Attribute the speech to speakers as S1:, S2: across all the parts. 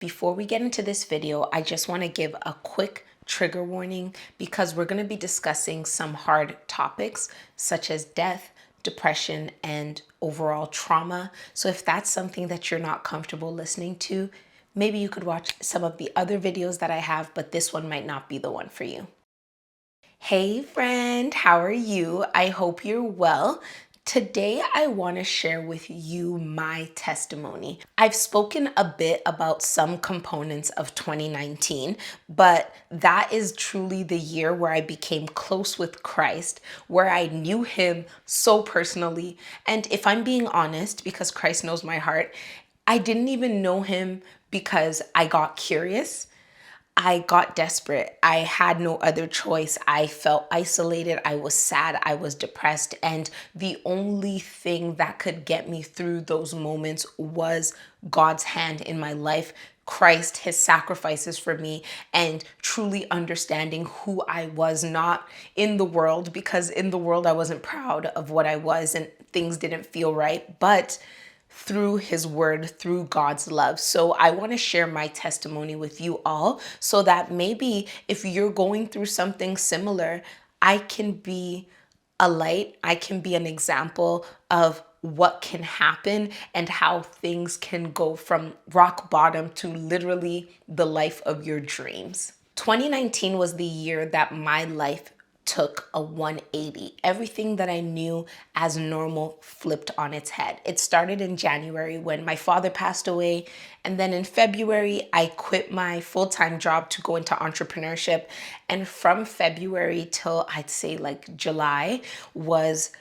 S1: Before we get into this video, I just want to give a quick trigger warning because we're going to be discussing some hard topics such as death, depression, and overall trauma. So if that's something that you're not comfortable listening to, maybe you could watch some of the other videos that I have, but this one might not be the one for you. Hey friend, how are you? I hope you're well. Today, I want to share with you my testimony. I've spoken a bit about some components of 2019, but that is truly the year where I became close with Christ, where I knew him so personally. And if I'm being honest, because Christ knows my heart, I didn't even know him because I got curious. I got desperate. I had no other choice. I felt isolated. I was sad. I was depressed. And the only thing that could get me through those moments was God's hand in my life, Christ, his sacrifices for me, and truly understanding who I was, not in the world, because in the world I wasn't proud of what I was and things didn't feel right, but through his word, through God's love. So I want to share my testimony with you all so that maybe if you're going through something similar, I can be a light, I can be an example of what can happen and how things can go from rock bottom to literally the life of your dreams. 2019 was the year that my life took a 180. Everything that I knew as normal flipped on its head. It started in January when my father passed away. And then in February, I quit my full-time job to go into entrepreneurship. And from February till I'd say like July was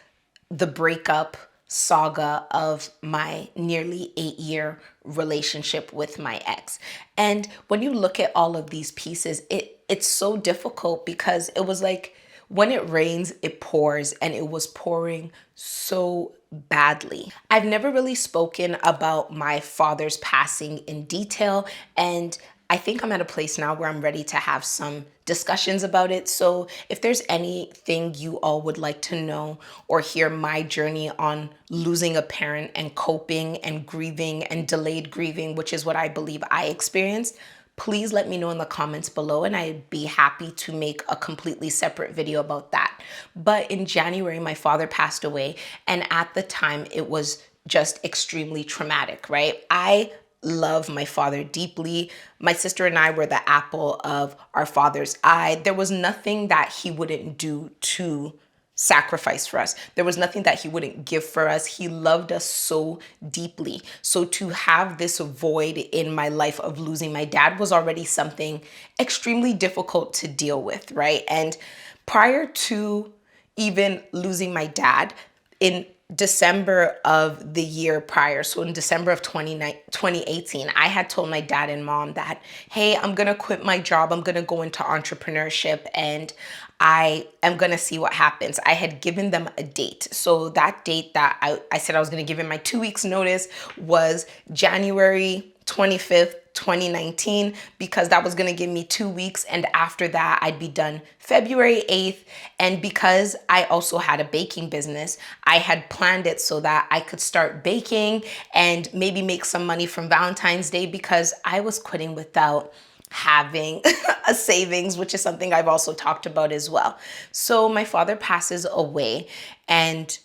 S1: the breakup saga of my nearly 8-year relationship with my ex. And when you look at all of these pieces, it's so difficult because it was like when it rains, it pours, and it was pouring so badly. I've never really spoken about my father's passing in detail, and I think I'm at a place now where I'm ready to have some discussions about it. So if there's anything you all would like to know or hear my journey on losing a parent and coping and grieving and delayed grieving, which is what I believe I experienced, please let me know in the comments below and I'd be happy to make a completely separate video about that. But in January, my father passed away, and at the time it was just extremely traumatic, right? I love my father deeply. My sister and I were the apple of our father's eye. There was nothing that he wouldn't do to sacrifice for us. There was nothing that he wouldn't give for us. He loved us so deeply. So to have this void in my life of losing my dad was already something extremely difficult to deal with, right? And prior to even losing my dad, in December of the year prior, so in December of 2018, I had told my dad and mom that, hey, I'm going to quit my job. I'm going to go into entrepreneurship and I am going to see what happens. I had given them a date. So that date that I said I was going to give him my 2 weeks notice was January 25th, 2019, because that was going to give me 2 weeks. And after that, I'd be done February 8th. And because I also had a baking business, I had planned it so that I could start baking and maybe make some money from Valentine's Day, because I was quitting without having a savings, which is something I've also talked about as well. So my father passes away and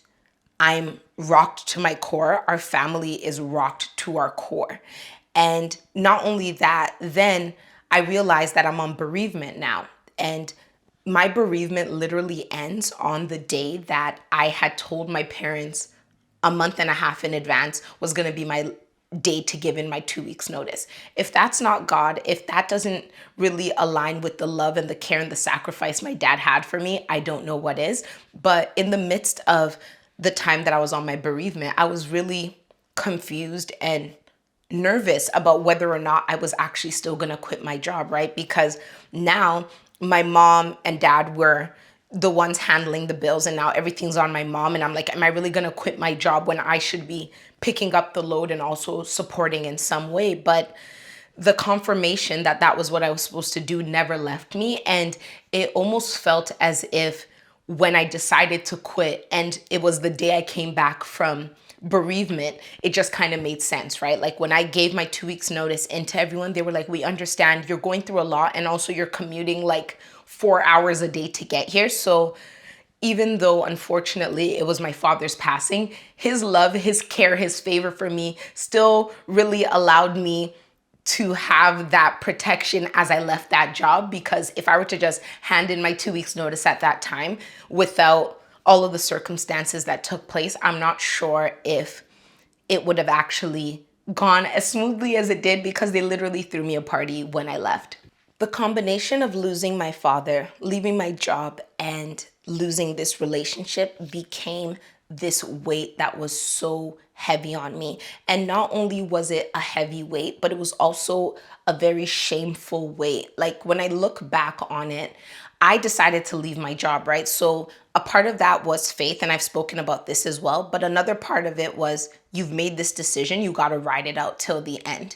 S1: I'm rocked to my core. Our family is rocked to our core. And not only that, then I realized that I'm on bereavement now. And my bereavement literally ends on the day that I had told my parents a month and a half in advance was going to be my day to give in my 2 weeks notice. If that's not God, if that doesn't really align with the love and the care and the sacrifice my dad had for me, I don't know what is. But in the midst of the time that I was on my bereavement, I was really confused and nervous about whether or not I was actually still going to quit my job, right? Because now my mom and dad were the ones handling the bills and now everything's on my mom. And I'm like, am I really going to quit my job when I should be picking up the load and also supporting in some way? But the confirmation that that was what I was supposed to do never left me. And it almost felt as if when I decided to quit, and it was the day I came back from bereavement, it just kind of made sense, right? Like when I gave my 2 weeks notice into everyone, they were like, we understand you're going through a lot and also you're commuting like 4 hours a day to get here. So even though unfortunately it was my father's passing, his love, his care, his favor for me still really allowed me to have that protection as I left that job. Because if I were to just hand in my 2 weeks notice at that time without all of the circumstances that took place, I'm not sure if it would have actually gone as smoothly as it did, because they literally threw me a party when I left. The combination of losing my father, leaving my job, and losing this relationship became this weight that was so heavy on me. And not only was it a heavy weight, but it was also a very shameful weight. Like when I look back on it, I decided to leave my job, right? So a part of that was faith, and I've spoken about this as well. But another part of it was, you've made this decision, you got to ride it out till the end.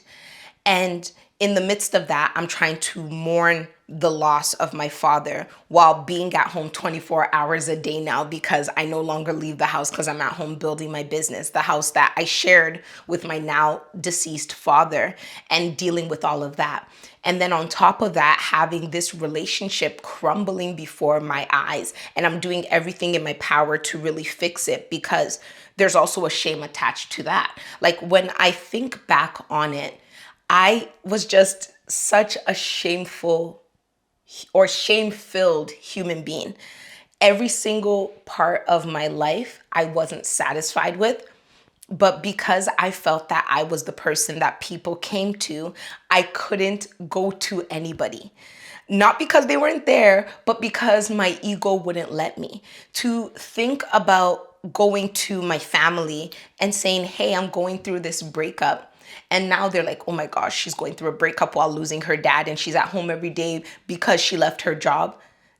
S1: And in the midst of that, I'm trying to mourn the loss of my father while being at home 24 hours a day now, because I no longer leave the house because I'm at home building my business, the house that I shared with my now deceased father, and dealing with all of that. And then on top of that, having this relationship crumbling before my eyes. And I'm doing everything in my power to really fix it, because there's also a shame attached to that. Like when I think back on it, I was just such a shameful or shame-filled human being. Every single part of my life I wasn't satisfied with, but because I felt that I was the person that people came to, I couldn't go to anybody. Not because they weren't there, but because my ego wouldn't let me. To think about going to my family and saying, hey, I'm going through this breakup. And now they're like, oh my gosh, she's going through a breakup while losing her dad and she's at home every day because she left her job.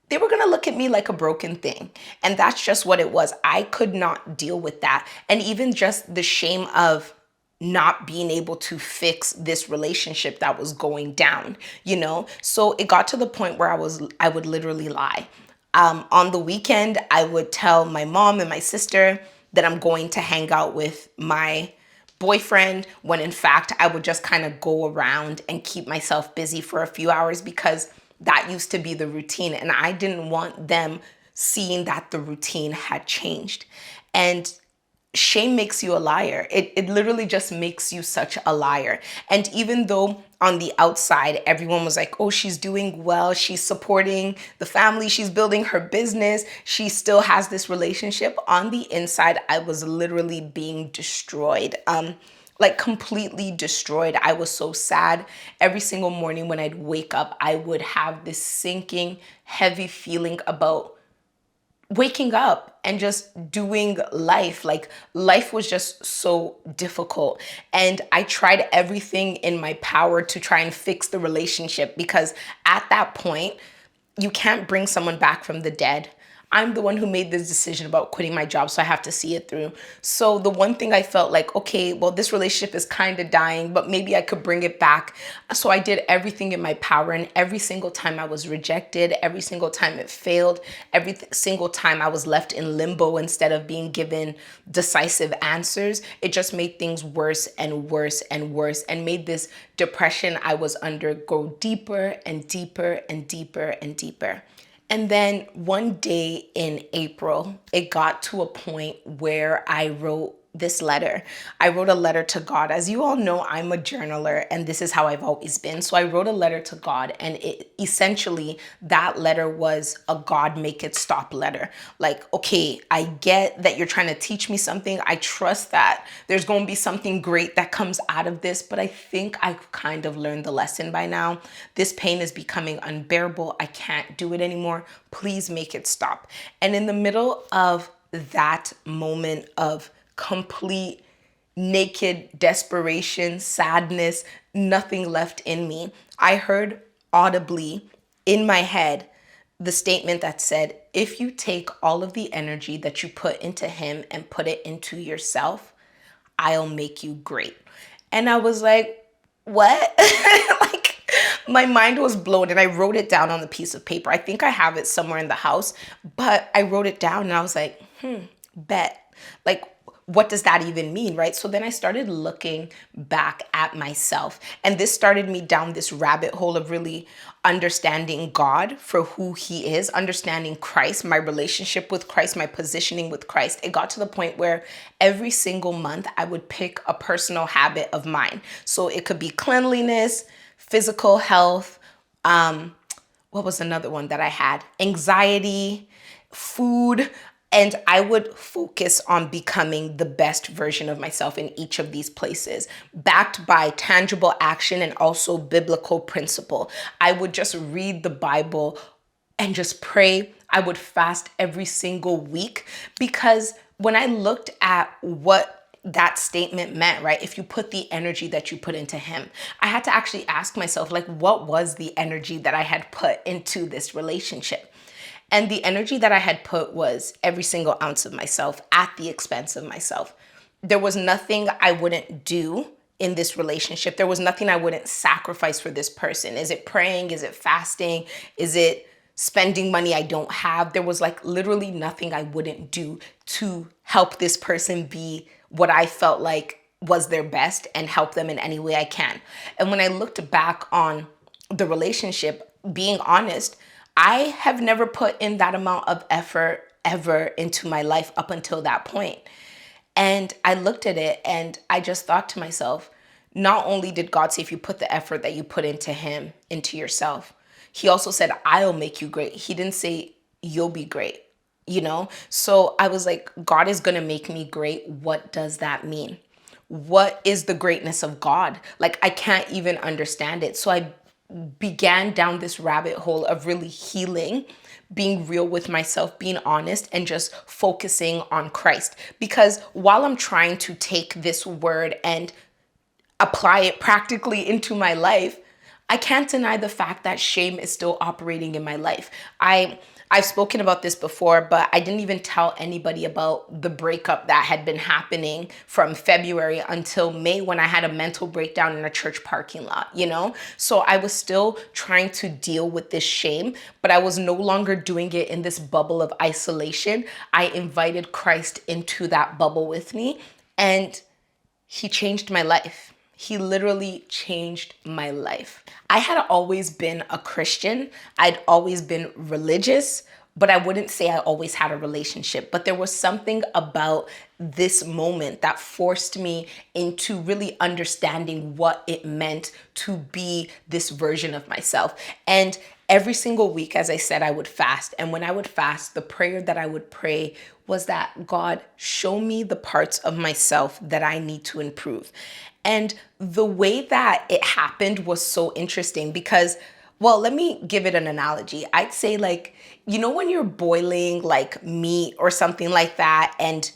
S1: They were going to look at me like a broken thing. And that's just what it was. I could not deal with that. And even just the shame of not being able to fix this relationship that was going down, you know? So it got to the point where I would literally lie. On the weekend, I would tell my mom and my sister that I'm going to hang out with my boyfriend, when in fact I would just kind of go around and keep myself busy for a few hours, because that used to be the routine. And I didn't want them seeing that the routine had changed. And shame makes you a liar. It literally just makes you such a liar. And even though on the outside, everyone was like, oh, she's doing well, she's supporting the family, she's building her business, she still has this relationship. On the inside, I was literally being destroyed. Like completely destroyed. I was so sad. Every single morning when I'd wake up, I would have this sinking, heavy feeling about waking up and just doing life. Like life was just so difficult. And I tried everything in my power to try and fix the relationship, because at that point, you can't bring someone back from the dead. I'm the one who made this decision about quitting my job, so I have to see it through. So the one thing I felt like, okay, well, this relationship is kind of dying, but maybe I could bring it back. So I did everything in my power, and every single time I was rejected, every single time it failed, every single time I was left in limbo instead of being given decisive answers, it just made things worse and worse and worse, and made this depression I was under go deeper and deeper and deeper and deeper. And then one day in April, it got to a point where I wrote this letter. I wrote a letter to God. As you all know, I'm a journaler, and this is how I've always been. So I wrote a letter to God, and essentially that letter was a God make it stop letter. Like, okay, I get that you're trying to teach me something. I trust that there's going to be something great that comes out of this, but I think I've kind of learned the lesson by now. This pain is becoming unbearable. I can't do it anymore. Please make it stop. And in the middle of that moment of complete naked desperation, sadness, nothing left in me, I heard audibly in my head the statement that said, if you take all of the energy that you put into him and put it into yourself, I'll make you great. And I was like, what? Like my mind was blown, and I wrote it down on the piece of paper. I think I have it somewhere in the house, but I wrote it down and I was like, bet. Like, what does that even mean, right? So then I started looking back at myself, and this started me down this rabbit hole of really understanding God for who he is, understanding Christ, my relationship with Christ, my positioning with Christ. It got to the point where every single month I would pick a personal habit of mine. So it could be cleanliness, physical health, what was another one that I had? Anxiety, food. And I would focus on becoming the best version of myself in each of these places, backed by tangible action and also biblical principle. I would just read the Bible and just pray. I would fast every single week, because when I looked at what that statement meant, right? If you put the energy that you put into him, I had to actually ask myself, like, what was the energy that I had put into this relationship? And the energy that I had put was every single ounce of myself at the expense of myself. There was nothing I wouldn't do in this relationship. There was nothing I wouldn't sacrifice for this person. Is it praying? Is it fasting? Is it spending money I don't have? There was like literally nothing I wouldn't do to help this person be what I felt like was their best and help them in any way I can. And when I looked back on the relationship, being honest, I have never put in that amount of effort ever into my life up until that point. And I looked at it and I just thought to myself, not only did God say, if you put the effort that you put into him, into yourself, he also said, I'll make you great. He didn't say you'll be great, you know? So I was like, God is going to make me great. What does that mean? What is the greatness of God? Like, I can't even understand it. So I began down this rabbit hole of really healing, being real with myself, being honest, and just focusing on Christ. Because while I'm trying to take this word and apply it practically into my life, I can't deny the fact that shame is still operating in my life. I've spoken about this before, but I didn't even tell anybody about the breakup that had been happening from February until May, when I had a mental breakdown in a church parking lot, you know? So I was still trying to deal with this shame, but I was no longer doing it in this bubble of isolation. I invited Christ into that bubble with me, and he changed my life. He literally changed my life. I had always been a Christian. I'd always been religious, but I wouldn't say I always had a relationship. But there was something about this moment that forced me into really understanding what it meant to be this version of myself. And every single week, as I said, I would fast. And when I would fast, the prayer that I would pray was that, God, show me the parts of myself that I need to improve. And the way that it happened was so interesting because, well, let me give it an analogy. I'd say, like, you know, when you're boiling like meat or something like that, and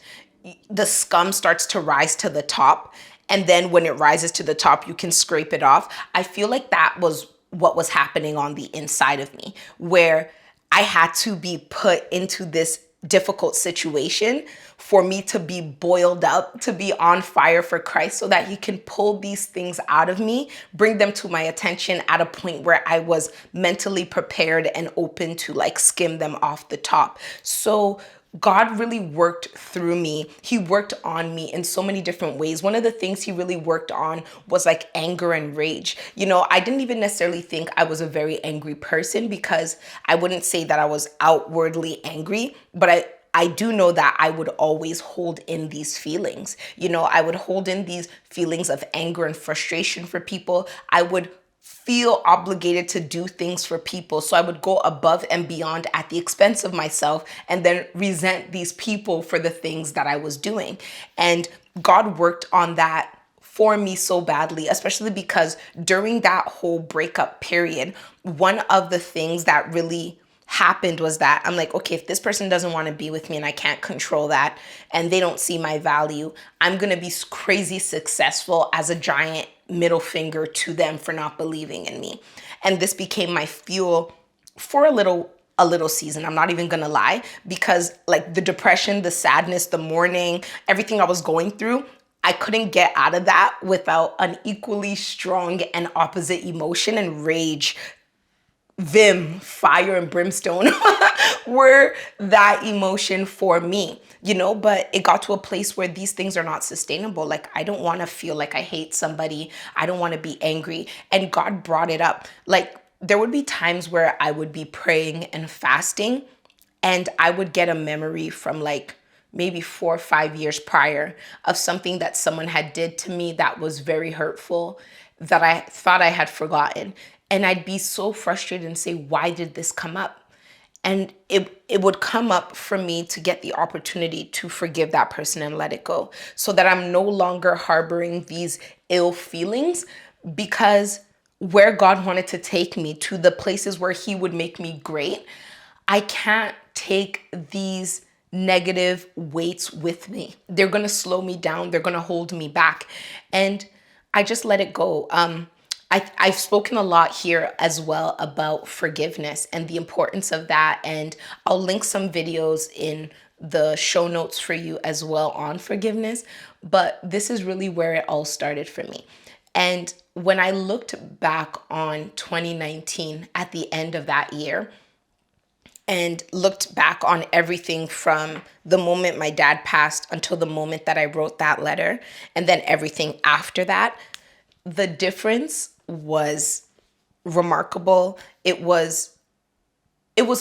S1: the scum starts to rise to the top, and then when it rises to the top, you can scrape it off. I feel like that was what was happening on the inside of me, where I had to be put into this difficult situation for me to be boiled up, to be on fire for Christ, so that he can pull these things out of me, bring them to my attention at a point where I was mentally prepared and open to like skim them off the top. So God really worked through me. He worked on me in so many different ways. One of the things he really worked on was like anger and rage. You know, I didn't even necessarily think I was a very angry person, because I wouldn't say that I was outwardly angry, but I do know that I would always hold in these feelings. You know, I would hold in these feelings of anger and frustration for people. I would feel obligated to do things for people. So I would go above and beyond at the expense of myself, and then resent these people for the things that I was doing. And God worked on that for me so badly, especially because during that whole breakup period, one of the things that really happened was that I'm like, okay, if this person doesn't want to be with me and I can't control that, and they don't see my value, I'm going to be crazy successful as a giant middle finger to them for not believing in me. And this became my fuel for a little season. I'm not even going to lie, because like the depression, the sadness, the mourning, everything I was going through, I couldn't get out of that without an equally strong and opposite emotion and rage vim, fire, and brimstone were that emotion for me, but it got to a place where these things are not sustainable. Like, I don't want to feel like I hate somebody. I don't want to be angry. And God brought it up. Like, there would be times where I would be praying and fasting, and I would get a memory from like maybe 4 or 5 years prior of something that someone had did to me that was very hurtful, that I thought I had forgotten. And I'd be so frustrated and say, why did this come up? And it would come up for me to get the opportunity to forgive that person and let it go, so that I'm no longer harboring these ill feelings, because where God wanted to take me to, the places where he would make me great, I can't take these negative weights with me. They're going to slow me down. They're going to hold me back. And I just let it go. I've spoken a lot here as well about forgiveness and the importance of that. And I'll link some videos in the show notes for you as well on forgiveness. But this is really where it all started for me. And when I looked back on 2019 at the end of that year, and looked back on everything from the moment my dad passed until the moment that I wrote that letter, and then everything after that, the difference was remarkable. It was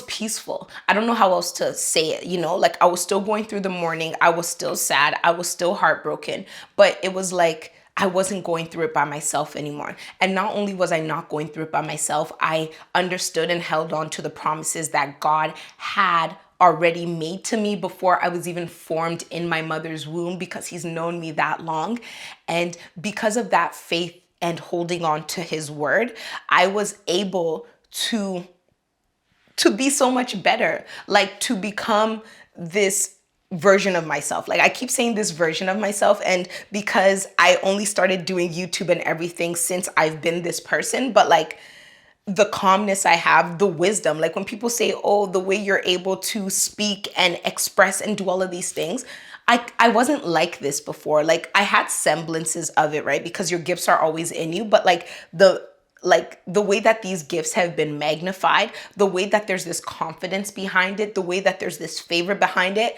S1: peaceful. I don't know how else to say it, like, I was still going through the mourning. I was still sad. I was still heartbroken, but it was like I wasn't going through it by myself anymore. And not only was I not going through it by myself, I understood and held on to the promises that God had already made to me before I was even formed in my mother's womb, because he's known me that long. And because of that faith and holding on to his word, I was able to be so much better, like to become this version of myself. Like, I keep saying this version of myself, and because I only started doing YouTube and everything since I've been this person, but like the calmness I have, the wisdom, like when people say, oh, the way you're able to speak and express and do all of these things, I wasn't like this before. Like, I had semblances of it, right? Because your gifts are always in you, but like the way that these gifts have been magnified, the way that there's this confidence behind it, the way that there's this favor behind it,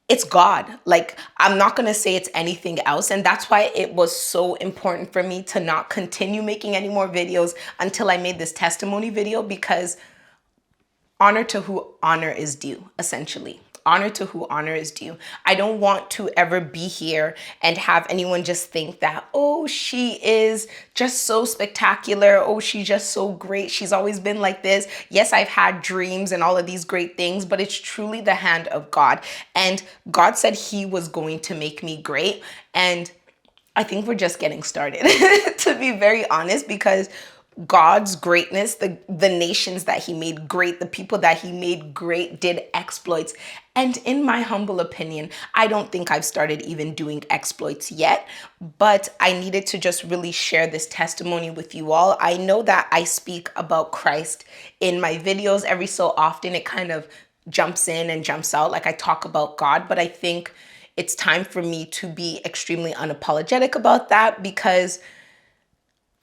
S1: it's God. Like, I'm not going to say it's anything else. And that's why it was so important for me to not continue making any more videos until I made this testimony video, because honor to who honor is due, essentially. Honor to who honor is due. I don't want to ever be here and have anyone just think that, oh, she is just so spectacular. Oh, she's just so great. She's always been like this. Yes, I've had dreams and all of these great things, but it's truly the hand of God. And God said he was going to make me great. And I think we're just getting started, to be very honest, because God's greatness, the nations that he made great, the people that he made great did exploits. And in my humble opinion, I don't think I've started even doing exploits yet, but I needed to just really share this testimony with you all. I know that I speak about Christ in my videos every so often. It kind of jumps in and jumps out, like I talk about God, but I think it's time for me to be extremely unapologetic about that, because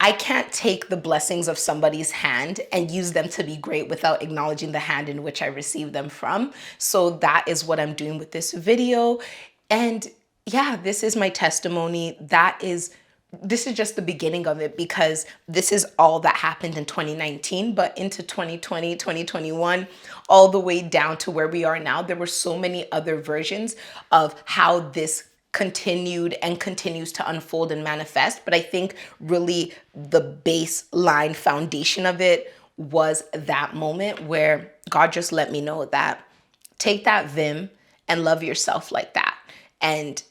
S1: I can't take the blessings of somebody's hand and use them to be great without acknowledging the hand in which I received them from. So that is what I'm doing with this video. And yeah, this is my testimony. This is just the beginning of it, because this is all that happened in 2019, but into 2020, 2021, all the way down to where we are now, there were so many other versions of how this continued and continues to unfold and manifest. But I think really the baseline foundation of it was that moment where God just let me know that take that vim and love yourself like that, and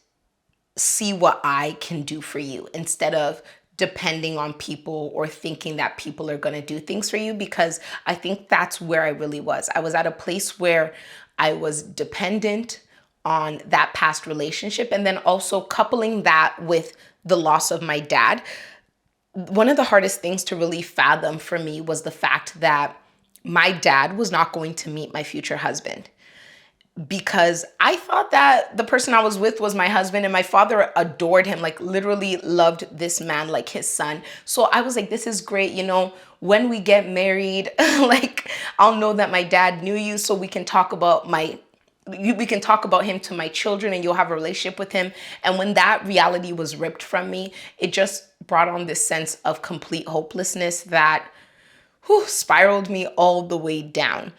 S1: see what I can do for you, instead of depending on people or thinking that people are going to do things for you. Because I think that's where I really was. I was at a place where I was dependent on that past relationship, and then also coupling that with the loss of my dad. One of the hardest things to really fathom for me was the fact that my dad was not going to meet my future husband, because I thought that the person I was with was my husband, and my father adored him, like literally loved this man like his son. So I was like, this is great. when we get married, like I'll know that my dad knew you, so we can talk about we can talk about him to my children and you'll have a relationship with him. And when that reality was ripped from me, it just brought on this sense of complete hopelessness that spiraled me all the way down.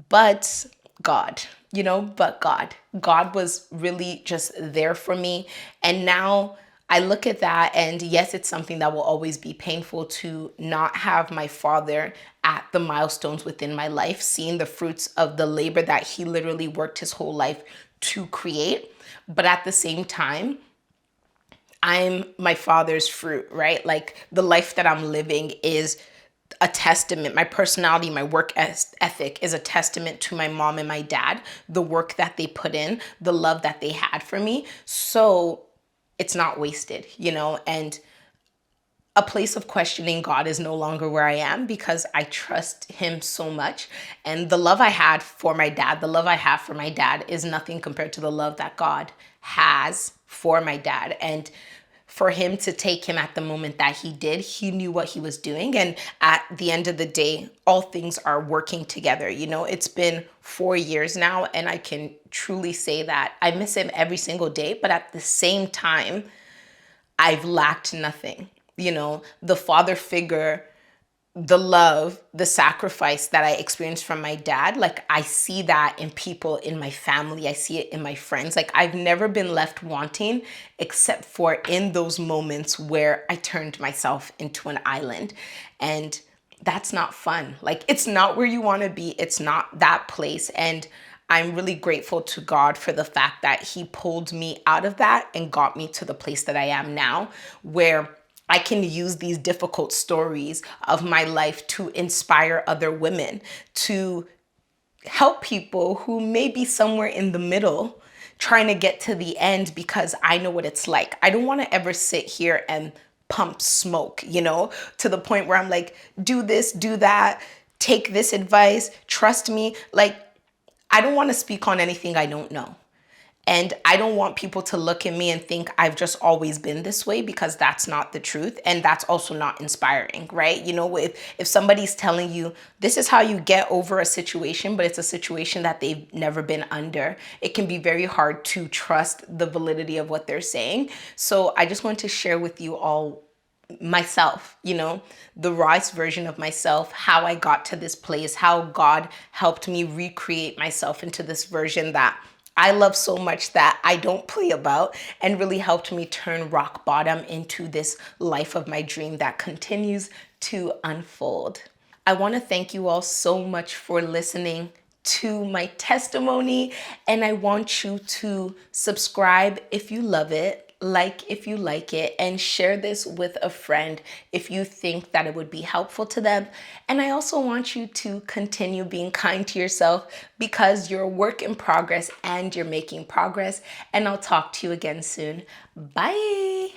S1: But God, God was really just there for me. And now I look at that, and yes, it's something that will always be painful to not have my father at the milestones within my life, seeing the fruits of the labor that he literally worked his whole life to create. But at the same time, I'm my father's fruit, right? Like the life that I'm living is a testament. My personality, my work ethic is a testament to my mom and my dad, the work that they put in, the love that they had for me. So it's not wasted, and a place of questioning God is no longer where I am because I trust him so much. And the love I had for my dad, the love I have for my dad is nothing compared to the love that God has for my dad. And for him to take him at the moment that he did, he knew what he was doing. And at the end of the day, all things are working together. It's been 4 years now, and I can truly say that I miss him every single day. But at the same time, I've lacked nothing. The father figure, the love, the sacrifice that I experienced from my dad, like I see that in people in my family. I see it in my friends. Like I've never been left wanting except for in those moments where I turned myself into an island. And that's not fun. Like it's not where you want to be. It's not that place. And I'm really grateful to God for the fact that he pulled me out of that and got me to the place that I am now, where I can use these difficult stories of my life to inspire other women, to help people who may be somewhere in the middle trying to get to the end, because I know what it's like. I don't want to ever sit here and pump smoke, to the point where I'm like, do this, do that, take this advice, trust me. Like, I don't want to speak on anything I don't know. And I don't want people to look at me and think I've just always been this way, because that's not the truth. And that's also not inspiring, right? If somebody's telling you this is how you get over a situation, but it's a situation that they've never been under, it can be very hard to trust the validity of what they're saying. So I just want to share with you all myself, the rawest version of myself, how I got to this place, how God helped me recreate myself into this version that I love so much that I don't play about, and really helped me turn rock bottom into this life of my dream that continues to unfold. I want to thank you all so much for listening to my testimony, and I want you to subscribe if you love it, like if you like it, and share this with a friend if you think that it would be helpful to them. And I also want you to continue being kind to yourself, because you're a work in progress and you're making progress. And I'll talk to you again soon. Bye.